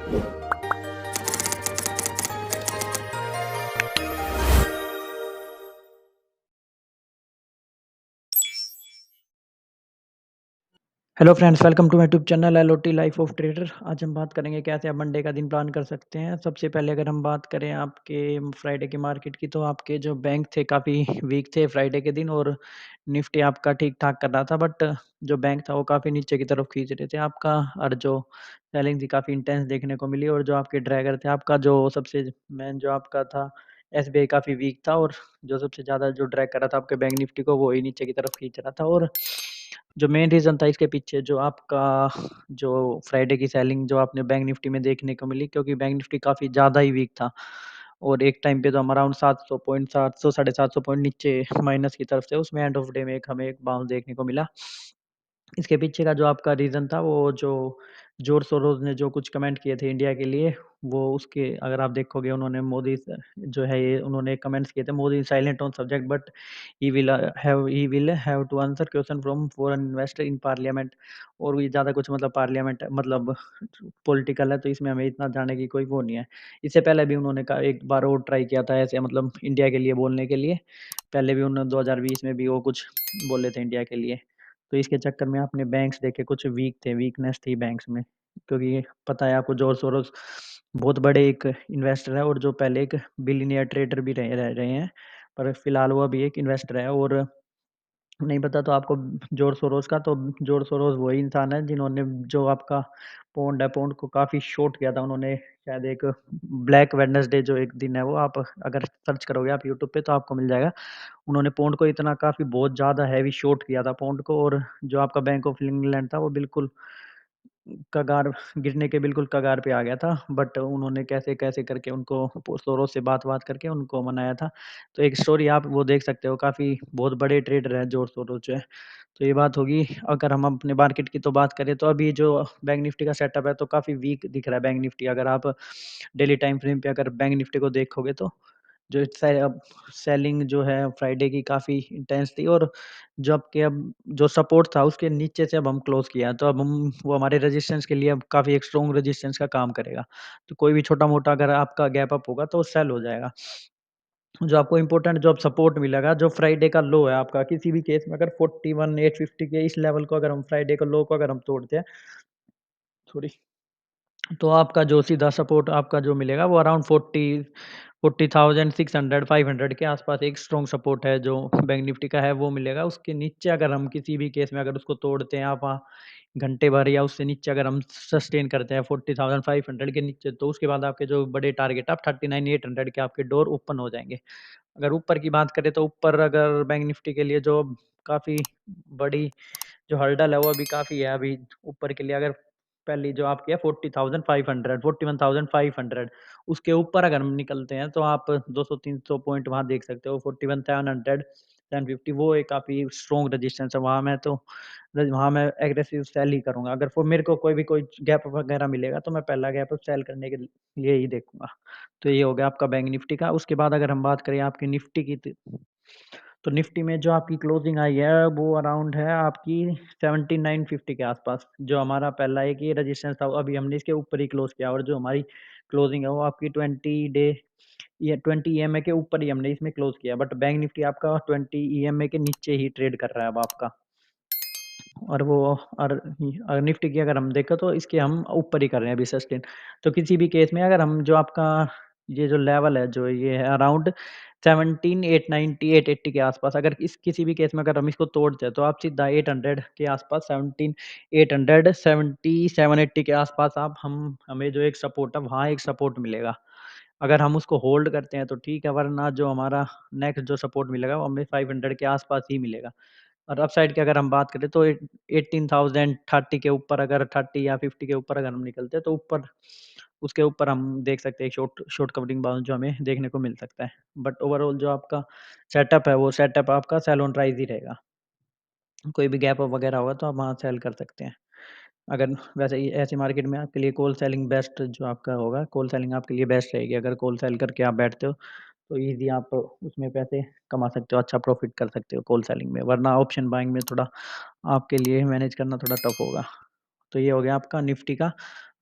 Hello friends, welcome to my YouTube channel LOT life of trader. आज हम बात करेंगे कैसे आप मंडे का दिन प्लान कर सकते हैं। सबसे पहले अगर हम बात करें आपके फ्राइडे के मार्केट की, तो आपके जो बैंक थे काफ़ी वीक थे फ्राइडे के दिन, और निफ्टी आपका ठीक-ठाक कर रहा था, बट जो बैंक था वो काफ़ी नीचे की तरफ खींच रहे थे आपका, और जो सेलिंग थी काफ़ी इंटेंस देखने को मिली। और जो आपके ड्रैगर थे, आपका जो सबसे मेन जो आपका था एसबीआई काफ़ी वीक था, और जो सबसे ज़्यादा जो ड्रैग कर रहा था आपके बैंक निफ्टी को, वो ही नीचे की तरफ खींच रहा था। और जो मेन रीज़न था इसके पीछे, जो आपका जो फ्राइडे की सेलिंग जो आपने बैंक निफ्टी में देखने को मिली, क्योंकि बैंक निफ्टी काफ़ी ज़्यादा ही वीक था, और एक टाइम पे तो हम अराउंड 700 पॉइंट, 700 साढ़े 700 पॉइंट नीचे माइनस की तरफ से उसमें एंड ऑफ डे में एक हमें एक बाउंस देखने को मिला। इसके पीछे का जो आपका रीज़न था, वो जो जॉर्ज सोरोस ने जो कुछ कमेंट किए थे इंडिया के लिए, वो उसके अगर आप देखोगे, उन्होंने मोदी जो है ये उन्होंने कमेंट्स किए थे, Modi silent on subject but he will have to answer question from foreign investor in parliament. और ये ज़्यादा कुछ मतलब पार्लियामेंट मतलब पॉलिटिकल है, तो इसमें हमें इतना जानने की कोई वो नहीं है। इससे पहले भी उन्होंने एक बार और ट्राई किया था ऐसे, मतलब इंडिया के लिए बोलने के लिए। पहले भी उन्होंने 2020 में भी वो कुछ बोले थे इंडिया के लिए। तो इसके चक्कर में आपने बैंक्स देखे कुछ वीक थे, वीकनेस थी बैंक्स में, क्योंकि पता है आपको जॉर्ज सोरोस बहुत बड़े एक इन्वेस्टर है, और जो पहले एक बिलियनियर ट्रेडर भी रहे हैं, पर फिलहाल वो अभी एक इन्वेस्टर है। और नहीं पता तो आपको जॉर्ज सोरोस का, तो जॉर्ज सोरोस वही इंसान है जिन्होंने जो आपका पौंड है, पौंड को काफ़ी शॉर्ट किया था उन्होंने। शायद एक ब्लैक वेडनेसडे जो एक दिन है, वो आप अगर सर्च करोगे आप यूट्यूब पे तो आपको मिल जाएगा। उन्होंने पौंड को इतना काफ़ी बहुत ज़्यादा हैवी शॉर्ट किया था पौंड को, और जो आपका बैंक ऑफ इंग्लैंड था वो बिल्कुल कगार गिरने के बिल्कुल कगार पे आ गया था। बट उन्होंने कैसे-कैसे करके उनको सोरोस से बात-वात करके उनको मनाया था। तो एक स्टोरी आप वो देख सकते हो, काफ़ी बहुत बड़े ट्रेडर हैं जॉर्ज सोरोस जो है। तो ये बात होगी। अगर हम अपने मार्केट की तो बात करें, तो अभी जो बैंक निफ्टी का सेटअप है तो काफ़ी वीक दिख रहा है बैंक निफ्टी। अगर आप डेली टाइम फ्रेम पे अगर बैंक निफ्टी को देखोगे, तो जो सेलिंग जो है फ्राइडे की काफ़ी इंटेंस थी, और जो आपके अब जो सपोर्ट था उसके नीचे से अब हम क्लोज़ किया है, तो अब हम वो हमारे रेजिस्टेंस के लिए अब काफ़ी एक स्ट्रॉन्ग रेजिस्टेंस का काम करेगा। तो कोई भी छोटा-मोटा अगर आपका गैप अप होगा तो सेल हो जाएगा। जो आपको इम्पोर्टेंट जो अब सपोर्ट मिलेगा, जो फ्राइडे का लो है आपका, किसी भी केस में अगर 41,850 के इस लेवल को अगर हम फ्राइडे का लो को अगर हम तोड़ते हैं, सॉरी, तो आपका जो सीधा सपोर्ट आपका जो मिलेगा वो अराउंड 40,600 500 के आसपास एक स्ट्रॉन्ग सपोर्ट है जो बैंक निफ्टी का है, वो मिलेगा। उसके नीचे अगर हम किसी भी केस में अगर उसको तोड़ते हैं आप घंटे भर या उससे नीचे अगर हम सस्टेन करते हैं 40,500 के नीचे, तो उसके बाद आपके जो बड़े टारगेट आप 39,800 के आपके डोर ओपन हो जाएँगे। अगर ऊपर की बात करें, तो ऊपर अगर बैंक निफ्टी के लिए जो काफ़ी बड़ी जो हर्डल है वो अभी काफ़ी है अभी ऊपर के लिए। अगर पहली जो आपकी है 40,500 41,500, उसके ऊपर अगर हम निकलते हैं तो आप 200-300 पॉइंट वहाँ देख सकते हो। 41,700 1050 वो एक काफ़ी स्ट्रॉन्ग रेजिस्टेंस है। वहाँ मैं एग्रेसिव सेल ही करूँगा। अगर मेरे को कोई गैप वगैरह मिलेगा, तो मैं पहला गैप सेल करने के लिए ही देखूँगा। तो ये हो गया आपका बैंक निफ्टी का। उसके बाद अगर हम बात करें आपकी निफ्टी की, तो निफ्टी में जो आपकी क्लोजिंग आई है वो अराउंड है आपकी 7950 के आसपास। जो हमारा पहला एक ये रजिस्टेंस था, अभी हमने इसके ऊपर ही क्लोज किया, और जो हमारी क्लोजिंग है वो आपकी 20 ईएमए के ऊपर ही हमने इसमें क्लोज किया। बट बैंक निफ्टी आपका 20 ईएमए के नीचे ही ट्रेड कर रहा है अब आपका। और वो निफ्टी की अगर हम देखें, तो इसके हम ऊपर ही कर रहे हैं अभी सस्टेन। तो किसी भी केस में अगर हम जो आपका ये जो लेवल है, जो ये है अराउंड 17,890 880 के आसपास, अगर इस किसी भी केस में अगर हम इसको तोड़ते हैं, तो आप सीधा 800 के आसपास 17,800 70 780 के आसपास आप हमें जो एक सपोर्ट है वहाँ एक सपोर्ट मिलेगा। अगर हम उसको होल्ड करते हैं तो ठीक है, वरना जो हमारा नेक्स्ट जो सपोर्ट मिलेगा वो हमें 500 के आसपास ही मिलेगा। और अपसाइड की अगर हम बात करें, तो 18,030 के ऊपर, अगर 30 या 50 के ऊपर अगर हम निकलते हैं, तो ऊपर उसके ऊपर हम देख सकते हैं एक शॉर्ट शॉर्ट कवरिंग बाउंस जो हमें देखने को मिल सकता है। बट ओवरऑल जो आपका सेटअप है, वो सेटअप आपका सेल ऑन राइज ही रहेगा। कोई भी गैप अप वगैरह होगा तो आप वहाँ सेल कर सकते हैं। अगर वैसे ही ऐसी मार्केट में आपके लिए कॉल सेलिंग बेस्ट जो आपका होगा, कॉल सेलिंग आपके लिए बेस्ट रहेगी। अगर कॉल सेल करके आप बैठते हो, तो ईज़ी आप उसमें पैसे कमा सकते हो, अच्छा प्रॉफ़िट कर सकते हो कॉल सेलिंग में, वरना ऑप्शन बाइंग में थोड़ा आपके लिए मैनेज करना थोड़ा टफ़ होगा। तो ये हो गया आपका निफ्टी का।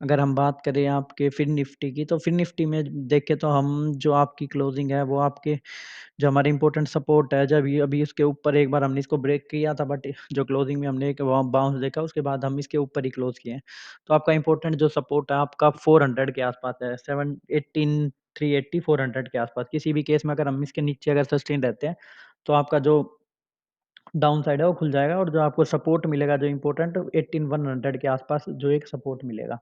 अगर हम बात करें आपके फिन निफ्टी की, तो फिन निफ्टी में देखें तो हम जो आपकी क्लोजिंग है वो आपके जो हमारे इम्पोर्टेंट सपोर्ट है, जब ये अभी उसके ऊपर एक बार हमने इसको ब्रेक किया था, बट जो क्लोजिंग में हमने एक बाउंस देखा उसके बाद हम इसके ऊपर ही क्लोज किए हैं। तो आपका इम्पोर्टेंट जो सपोर्ट है आपका 400 के आसपास है, 718 380 400 के आसपास। किसी भी केस में अगर हम इसके नीचे अगर सस्टेन रहते हैं तो आपका जो डाउन साइड है वो खुल जाएगा, और जो आपको सपोर्ट मिलेगा जो इम्पोर्टेंट 18100 के आसपास जो एक सपोर्ट मिलेगा।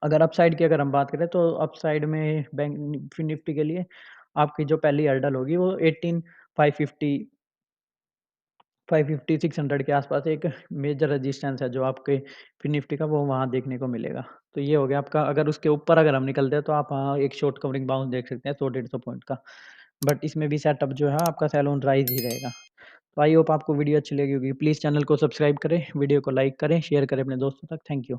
अगर अपसाइड की अगर हम बात करें तो अपसाइड में बैंक निफ्टी के लिए आपकी जो पहली हर्डल होगी वो 18550 550 600 के आसपास एक मेजर रेजिस्टेंस है जो आपके फिन निफ्टी का, वो वहाँ देखने को मिलेगा। तो ये हो गया आपका, अगर उसके ऊपर अगर हम निकलते हैं तो आप वहाँ एक शॉर्ट कवरिंग बाउंस देख सकते हैं 100-150 पॉइंट का। बट इसमें भी सेटअप जो है आपका सेल ऑन राइज ही रहेगा। तो आई होप आपको वीडियो अच्छी लगी होगी। प्लीज़ चैनल को सब्सक्राइब करें, वीडियो को लाइक करें, शेयर करें अपने दोस्तों तक। Thank you.